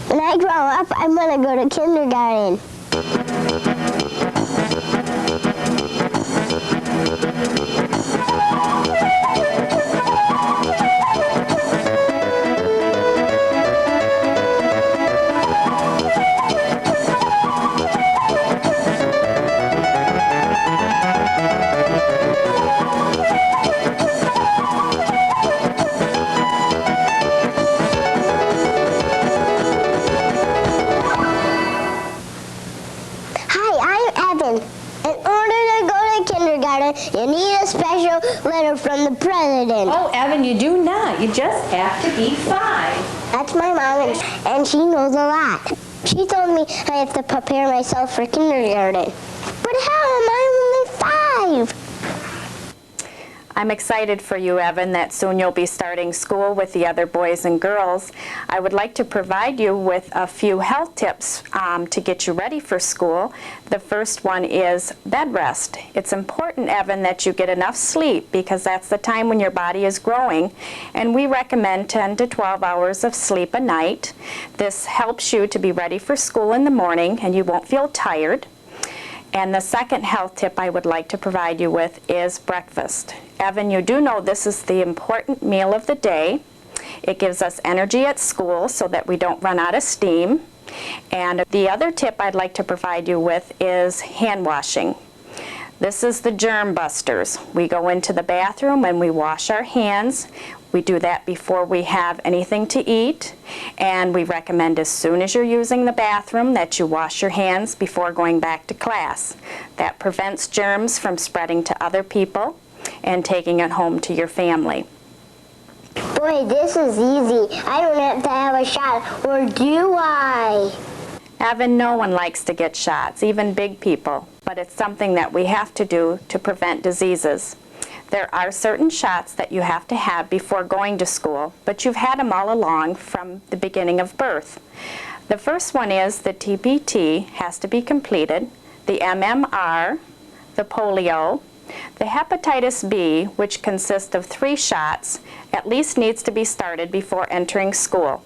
When I grow up, I'm going to go to kindergarten. You need a special letter from the president. Oh, Evan, you do not. You just have to be 5. That's my mom, and she knows a lot. She told me I have to prepare myself for kindergarten. But how am I only 5? I'm excited for you, Evan, that soon you'll be starting school with the other boys and girls. I would like to provide you with a few health tips to get you ready for school. The first one is bed rest. It's important, Evan, that you get enough sleep because that's the time when your body is growing, and we recommend 10 to 12 hours of sleep a night. This helps you to be ready for school in the morning and you won't feel tired. And the second health tip I would like to provide you with is breakfast. Evan, you do know this is the important meal of the day. It gives us energy at school so that we don't run out of steam. And the other tip I'd like to provide you with is hand washing. This is the germ busters. We go into the bathroom and we wash our hands. We do that before we have anything to eat, and we recommend as soon as you're using the bathroom that you wash your hands before going back to class. That prevents germs from spreading to other people and taking it home to your family. Boy, this is easy. I don't have to have a shot, or do I? Evan, no one likes to get shots, even big people, but it's something that we have to do to prevent diseases. There are certain shots that you have to have before going to school, but you've had them all along from the beginning of birth. The first one is the TPT has to be completed, the MMR, the polio, the hepatitis B, which consists of 3 shots, at least needs to be started before entering school.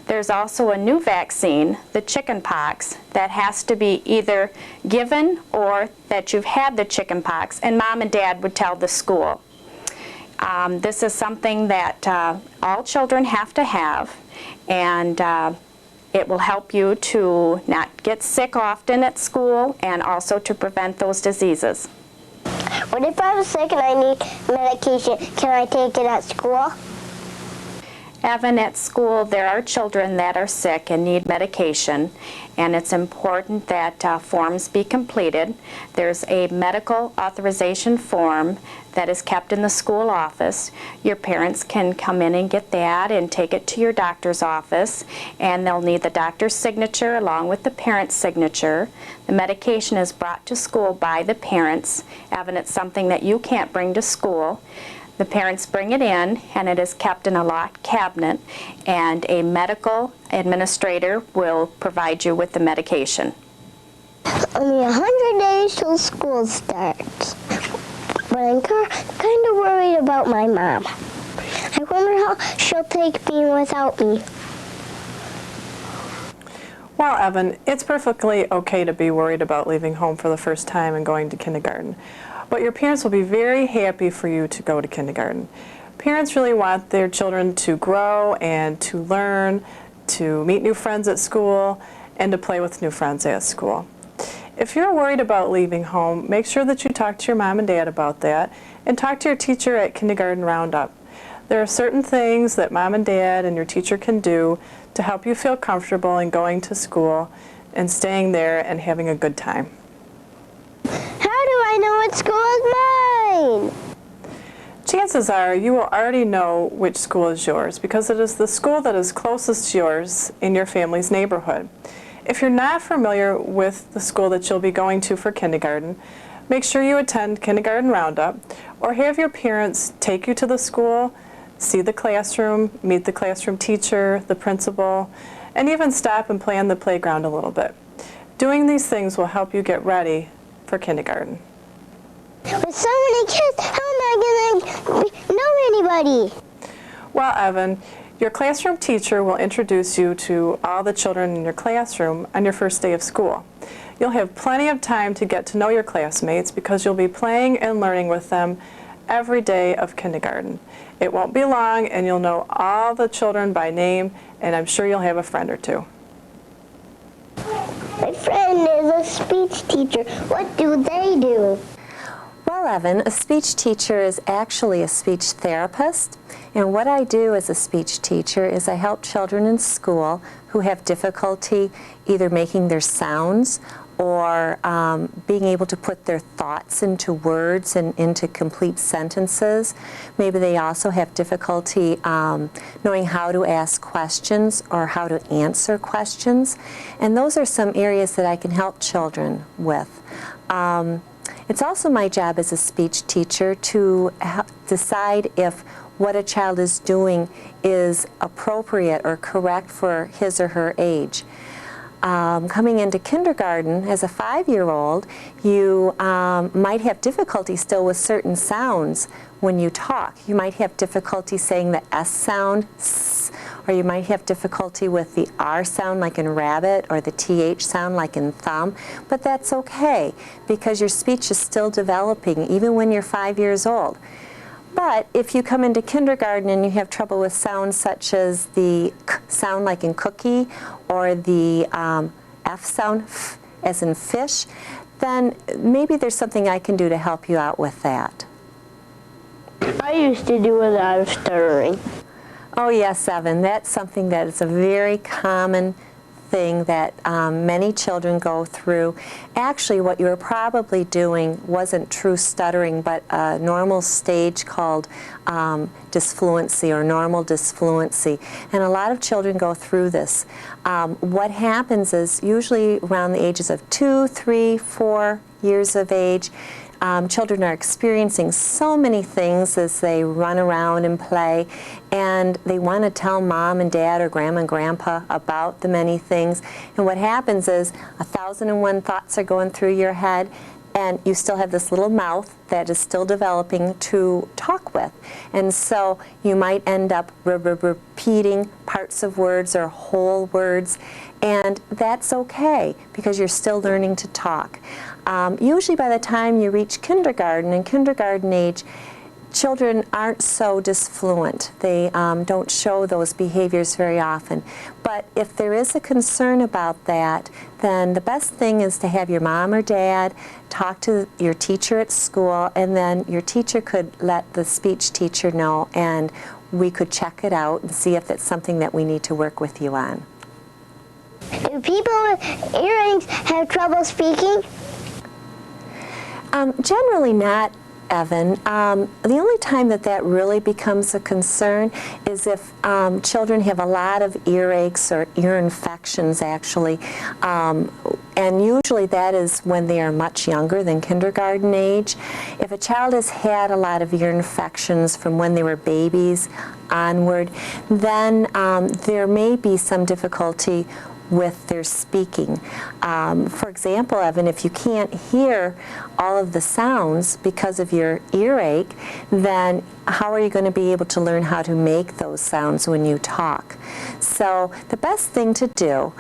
There's also a new vaccine, the chickenpox, that has to be either given or that you've had the chickenpox, and mom and dad would tell the school. This is something that all children have to have, and it will help you to not get sick often at school and also to prevent those diseases. What if I'm sick and I need medication? Can I take it at school? Evan, at school there are children that are sick and need medication, and it's important that forms be completed. There's a medical authorization form that is kept in the school office. Your parents can come in and get that and take it to your doctor's office, and they'll need the doctor's signature along with the parent's signature. The medication is brought to school by the parents. Evan, it's something that you can't bring to school. The parents bring it in, and it is kept in a locked cabinet, and a medical administrator will provide you with the medication. Only 100 days till school starts, but I'm kind of worried about my mom. I wonder how she'll take me without me. Well, Evan, it's perfectly okay to be worried about leaving home for the first time and going to kindergarten. But your parents will be very happy for you to go to kindergarten. Parents really want their children to grow and to learn, to meet new friends at school, and to play with new friends at school. If you're worried about leaving home, make sure that you talk to your mom and dad about that, and talk to your teacher at Kindergarten Roundup. There are certain things that mom and dad and your teacher can do to help you feel comfortable in going to school and staying there and having a good time. How do I know what school is mine? Chances are you will already know which school is yours because it is the school that is closest to yours in your family's neighborhood. If you're not familiar with the school that you'll be going to for kindergarten, make sure you attend Kindergarten Roundup or have your parents take you to the school, see the classroom, meet the classroom teacher, the principal, and even stop and play on the playground a little bit. Doing these things will help you get ready for kindergarten. With so many kids, how am I going to know anybody? Well, Evan, Your classroom teacher will introduce you to all the children in your classroom on your first day of school. You'll have plenty of time to get to know your classmates because you'll be playing and learning with them every day of kindergarten. It won't be long and you'll know all the children by name, and I'm sure you'll have a friend or two. My friend is a speech teacher. What do they do? Well, Evan, a speech teacher is actually a speech therapist, and what I do as a speech teacher is I help children in school who have difficulty either making their sounds or being able to put their thoughts into words and into complete sentences. Maybe they also have difficulty knowing how to ask questions or how to answer questions, and those are some areas that I can help children with. It's also my job as a speech teacher to decide if what a child is doing is appropriate or correct for his or her age. Coming into kindergarten as a 5-year-old, you might have difficulty still with certain sounds when you talk. You might have difficulty saying the S sound, S, or you might have difficulty with the R sound like in rabbit or the TH sound like in thumb, but that's okay because your speech is still developing even when you're 5 years old. But if you come into kindergarten and you have trouble with sounds such as the k sound like in cookie or the F sound, f, as in fish, then maybe there's something I can do to help you out with that. I used to do a lot of stuttering. Oh yes, Evan, that's something that is a very common thing that many children go through. Actually, what you were probably doing wasn't true stuttering, but a normal stage called disfluency or normal disfluency. And a lot of children go through this. What happens is usually around the ages of 2, 3, 4 years of age, children are experiencing so many things as they run around and play, and they want to tell mom and dad or grandma and grandpa about the many things. And what happens is 1,001 thoughts are going through your head, and you still have this little mouth that is still developing to talk with. And so you might end up repeating parts of words or whole words, and that's okay because you're still learning to talk. Usually by the time you reach kindergarten and kindergarten age, children aren't so disfluent. They don't show those behaviors very often. But if there is a concern about that, then the best thing is to have your mom or dad talk to your teacher at school, and then your teacher could let the speech teacher know, and we could check it out and see if it's something that we need to work with you on. Do people with earrings have trouble speaking? Generally not, Evan. The only time that really becomes a concern is if children have a lot of earaches or ear infections, actually. And usually that is when they are much younger than kindergarten age. If a child has had a lot of ear infections from when they were babies onward, then there may be some difficulty with their speaking. For example, Evan, if you can't hear all of the sounds because of your earache, then how are you going to be able to learn how to make those sounds when you talk? So the best thing to do,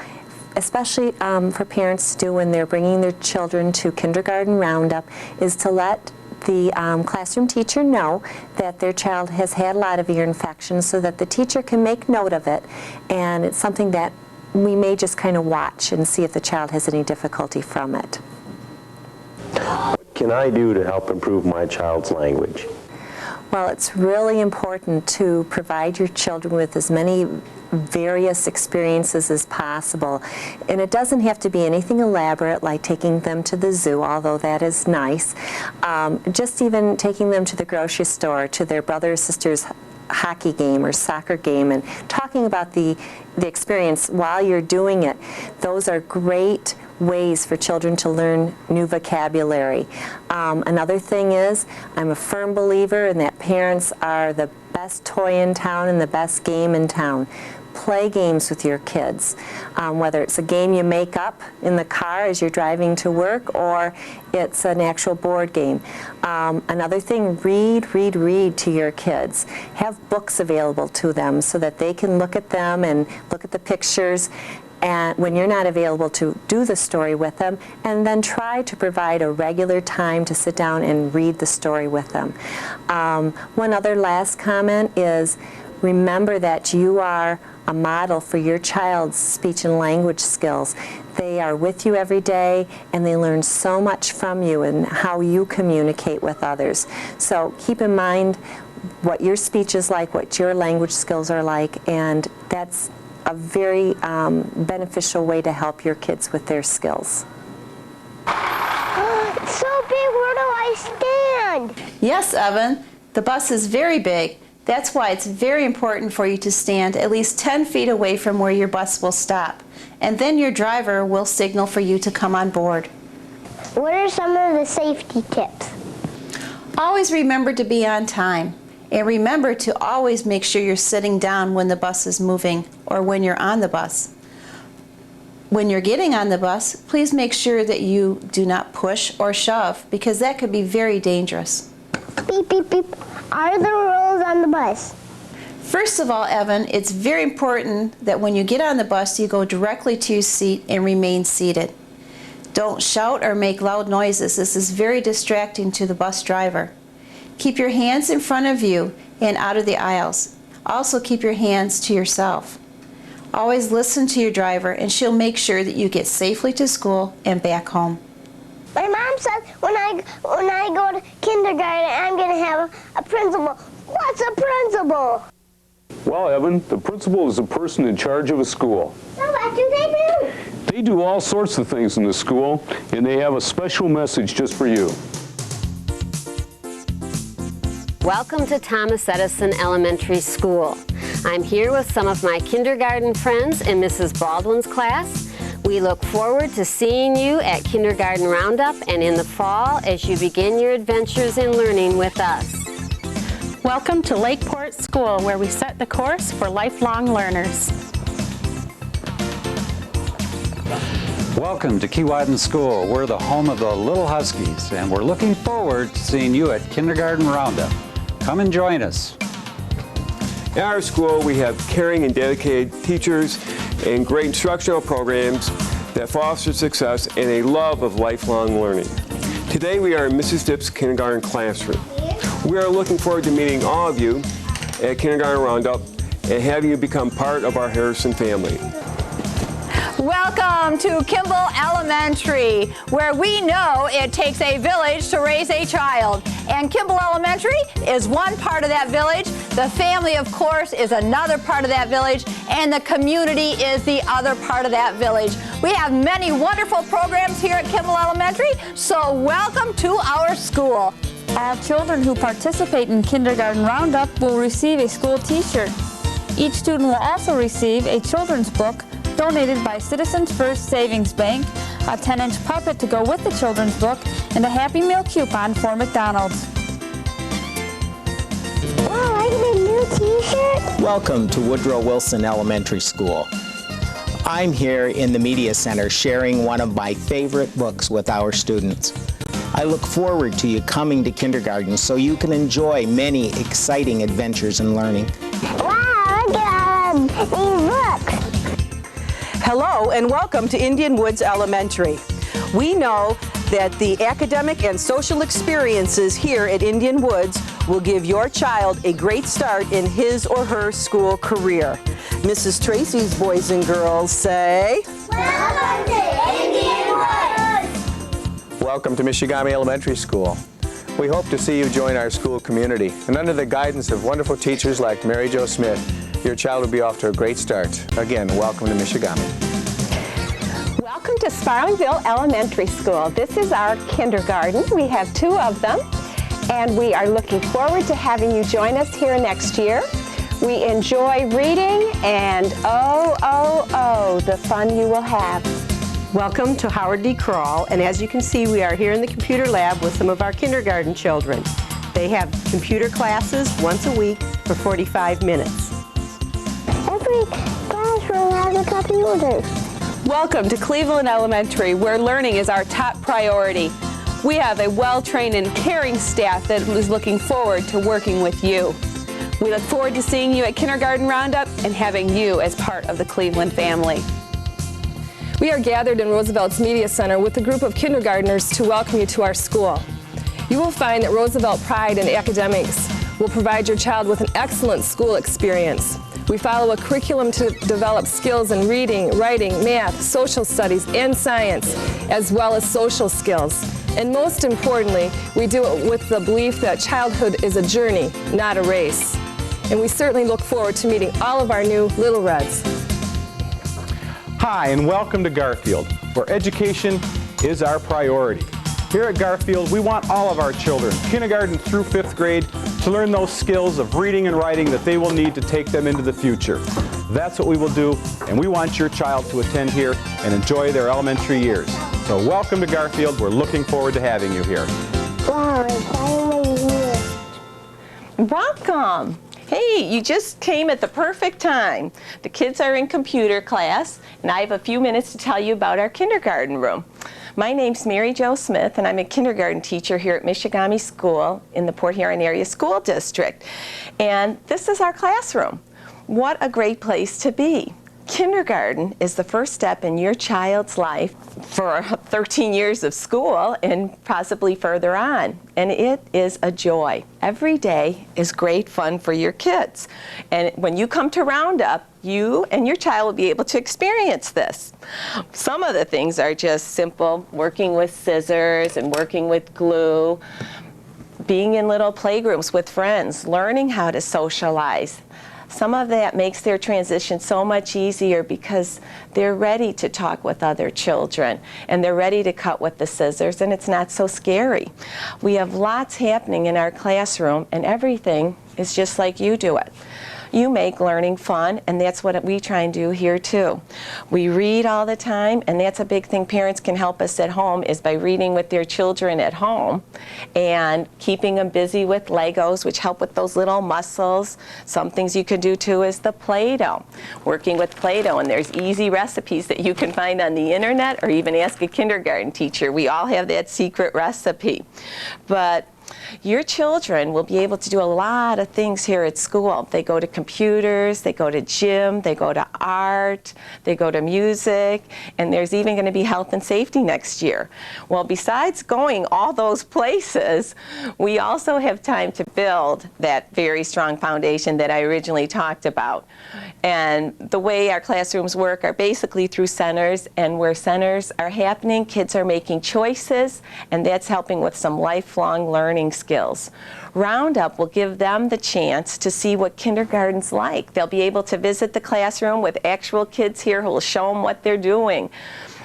especially for parents to do when they're bringing their children to kindergarten roundup, is to let the classroom teacher know that their child has had a lot of ear infections so that the teacher can make note of it, and it's something that we may just kind of watch and see if the child has any difficulty from it. What can I do to help improve my child's language? Well, it's really important to provide your children with as many various experiences as possible. And it doesn't have to be anything elaborate like taking them to the zoo, although that is nice. Just even taking them to the grocery store, to their brother or sister's hockey game or soccer game, and talking about the experience while you're doing it. Those are great ways for children to learn new vocabulary. Another thing is, I'm a firm believer in that parents are the best toy in town and the best game in town. Play games with your kids, whether it's a game you make up in the car as you're driving to work or it's an actual board game. Another thing, read to your kids. Have books available to them so that they can look at them and look at the pictures and when you're not available to do the story with them, and then try to provide a regular time to sit down and read the story with them. One other last comment is remember that you are a model for your child's speech and language skills. They are with you every day and they learn so much from you and how you communicate with others. So keep in mind what your speech is like, what your language skills are like, and that's a very beneficial way to help your kids with their skills. It's so big, where do I stand? Yes, Evan, the bus is very big. That's why it's very important for you to stand at least 10 feet away from where your bus will stop. And then your driver will signal for you to come on board. What are some of the safety tips? Always remember to be on time. And remember to always make sure you're sitting down when the bus is moving or when you're on the bus. When you're getting on the bus, please make sure that you do not push or shove because that could be very dangerous. Beep, beep, beep. Are there rules on the bus? First of all, Evan, it's very important that when you get on the bus, you go directly to your seat and remain seated. Don't shout or make loud noises. This is very distracting to the bus driver. Keep your hands in front of you and out of the aisles. Also keep your hands to yourself. Always listen to your driver and she'll make sure that you get safely to school and back home. My mom said when I go to kindergarten, I'm going to have a principal. What's a principal? Well, Evan, the principal is the person in charge of a school. So what do they do? They do all sorts of things in the school, and they have a special message just for you. Welcome to Thomas Edison Elementary School. I'm here with some of my kindergarten friends in Mrs. Baldwin's class. We look forward to seeing you at Kindergarten Roundup and in the fall as you begin your adventures in learning with us. Welcome to Lakeport School, where we set the course for lifelong learners. Welcome to Keewatin School. We're the home of the Little Huskies, and we're looking forward to seeing you at Kindergarten Roundup. Come and join us. At our school, we have caring and dedicated teachers and great instructional programs that foster success and a love of lifelong learning. Today, we are in Mrs. Dipp's kindergarten classroom. We are looking forward to meeting all of you at Kindergarten Roundup and having you become part of our Harrison family. Welcome to Kimball Elementary, where we know it takes a village to raise a child. And Kimball Elementary is one part of that village. The family, of course, is another part of that village. And the community is the other part of that village. We have many wonderful programs here at Kimball Elementary, so welcome to our school. All children who participate in Kindergarten Roundup will receive a school t-shirt. Each student will also receive a children's book donated by Citizens First Savings Bank, a 10-inch puppet to go with the children's book, and a Happy Meal coupon for McDonald's. Wow, I get a new t-shirt? Welcome to Woodrow Wilson Elementary School. I'm here in the Media Center sharing one of my favorite books with our students. I look forward to you coming to kindergarten so you can enjoy many exciting adventures and learning. Wow, look at these books. Hello and welcome to Indian Woods Elementary. We know that the academic and social experiences here at Indian Woods will give your child a great start in his or her school career. Mrs. Tracy's boys and girls say, Welcome to Indian Woods! Welcome to Michigami Elementary School. We hope to see you join our school community, and under the guidance of wonderful teachers like Mary Jo Smith, your child will be off to a great start. Again, welcome to Michigami. Welcome to Sparlingville Elementary School. This is our kindergarten. We have 2 of them, and we are looking forward to having you join us here next year. We enjoy reading, and the fun you will have. welcome to Howard D. Kroll, and as you can see, we are here in the computer lab with some of our kindergarten children. They have computer classes once a week for 45 minutes. Every classroom has a computer. Welcome to Cleveland Elementary, where learning is our top priority. We have a well-trained and caring staff that is looking forward to working with you. We look forward to seeing you at Kindergarten Roundup and having you as part of the Cleveland family. We are gathered in Roosevelt's Media Center with a group of kindergartners to welcome you to our school. You will find that Roosevelt Pride in Academics will provide your child with an excellent school experience. We follow a curriculum to develop skills in reading, writing, math, social studies, and science, as well as social skills. And most importantly, we do it with the belief that childhood is a journey, not a race. And we certainly look forward to meeting all of our new Little Reds. Hi, and welcome to Garfield, where education is our priority. Here at Garfield, we want all of our children, kindergarten through 5th grade, to learn those skills of reading and writing that they will need to take them into the future. That's what we will do, and we want your child to attend here and enjoy their elementary years. So welcome to Garfield. We're looking forward to having you here. Wow, I'm finally here. Welcome. Hey, you just came at the perfect time. The kids are in computer class, and I have a few minutes to tell you about our kindergarten room. My name's Mary Jo Smith, and I'm a kindergarten teacher here at Michigami School in the Port Huron Area School District. And this is our classroom. What a great place to be. Kindergarten is the first step in your child's life for 13 years of school and possibly further on. And it is a joy. Every day is great fun for your kids. And when you come to Roundup, you and your child will be able to experience this. Some of the things are just simple, working with scissors and working with glue, being in little playgroups with friends, learning how to socialize. Some of that makes their transition so much easier because they're ready to talk with other children and they're ready to cut with the scissors, and it's not so scary. We have lots happening in our classroom, and everything is just like you do it. You make learning fun, and that's what we try and do here too. We read all the time, and that's a big thing parents can help us at home, is by reading with their children at home and keeping them busy with Legos, which help with those little muscles. Some things you can do too is the Play-Doh. Working with Play-Doh, and there's easy recipes that you can find on the internet or even ask a kindergarten teacher. We all have that secret recipe. But your children will be able to do a lot of things here at school. They go to computers, they go to gym, they go to art, they go to music, and there's even going to be health and safety next year. Well, besides going all those places, we also have time to build that very strong foundation that I originally talked about. And the way our classrooms work are basically through centers, and where centers are happening, kids are making choices, and that's helping with some lifelong learning skills. Roundup will give them the chance to see what kindergarten's like. They'll be able to visit the classroom with actual kids here who will show them what they're doing,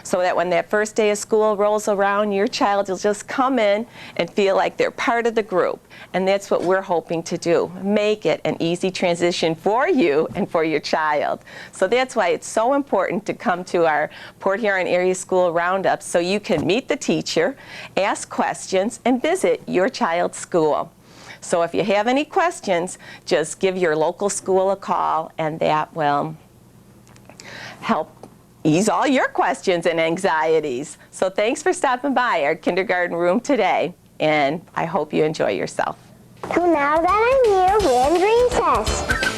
so that when that first day of school rolls around, your child will just come in and feel like they're part of the group. And that's what we're hoping to do, make it an easy transition for you and for your child. So that's why it's so important to come to our Port Huron Area School Roundups, so you can meet the teacher, ask questions, and visit your child's school. So if you have any questions, just give your local school a call, and that will help ease all your questions and anxieties. So thanks for stopping by our kindergarten room today, and I hope you enjoy yourself. So now that I'm here, we're in recess.